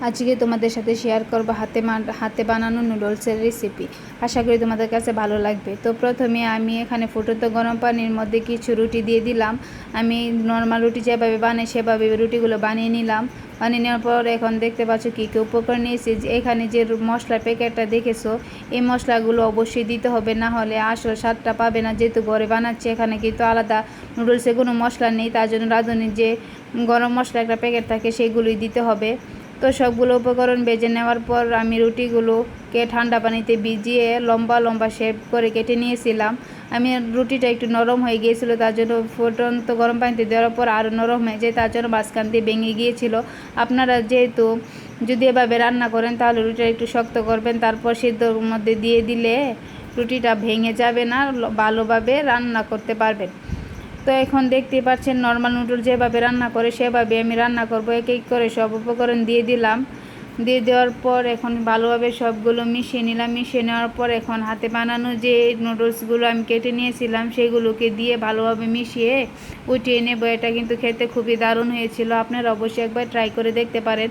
আজকে তোমাদের সাথে শেয়ার করব হাতে বানানো নুডলসের রেসিপি। আশা করি তোমাদের কাছে ভালো লাগবে। তো প্রথমে আমি এখানে ফুটন্ত গরম পানির মধ্যে কিছু রুটি দিয়ে দিলাম। আমি নর্মাল রুটি যেভাবে বানাই সেভাবে রুটিগুলো বানিয়ে নিলাম। বানিয়ে নেওয়ার পর এখন দেখতে পাচ্ছ কী কী উপকরণ নিয়েছি। এখানে যে মশলার প্যাকেটটা দেখেছো, এই মশলাগুলো অবশ্যই দিতে হবে, না হলে আসল স্বাদটা পাবে না। যেহেতু ঘরে বানাচ্ছে, এখানে কিন্তু আলাদা নুডলসে কোনো মশলা নেই, তার জন্য রাঁধুনির যে গরম মশলা একটা প্যাকেট থাকে সেগুলোই দিতে হবে। তো সবগুলো উপকরণ ভেজে নেওয়ার পর আমি রুটিগুলোকে ঠান্ডা পানিতে ভিজিয়ে লম্বা লম্বা শেপ করে কেটে নিয়েছিলাম। আমি রুটিটা একটু নরম হয়ে গিয়েছিলো, তার জন্য ফুটন্ত গরম পানিতে দেওয়ার পর আরও নরম হয়ে যায়, তার জন্য মাঝখান দিয়ে ভেঙে গিয়েছিল। আপনারা যেহেতু যদি এভাবে রান্না করেন তাহলে রুটিটা একটু শক্ত করবেন, তারপর সিদ্ধর মধ্যে দিয়ে দিলে রুটিটা ভেঙে যাবে না, ভালোভাবে রান্না করতে পারবেন। তো এখন দেখতেই পাচ্ছেন নর্মাল নুডল যেভাবে রান্না করে সেভাবে আমি রান্না করব। এক এক করে সব উপকরণ দিয়ে দিলাম। দিয়ে দেওয়ার পর এখন ভালোভাবে সবগুলো মিশিয়ে নিলাম। মিশিয়ে নেওয়ার পর এখন হাতে বানানো যে নুডলসগুলো আমি কেটে নিয়েছিলাম সেগুলোকে দিয়ে ভালোভাবে মিশিয়ে উঠিয়ে নেব। এটা কিন্তু খেতে খুবই দারুণ হয়েছিল, আপনারা অবশ্যই একবার ট্রাই করে দেখতে পারেন।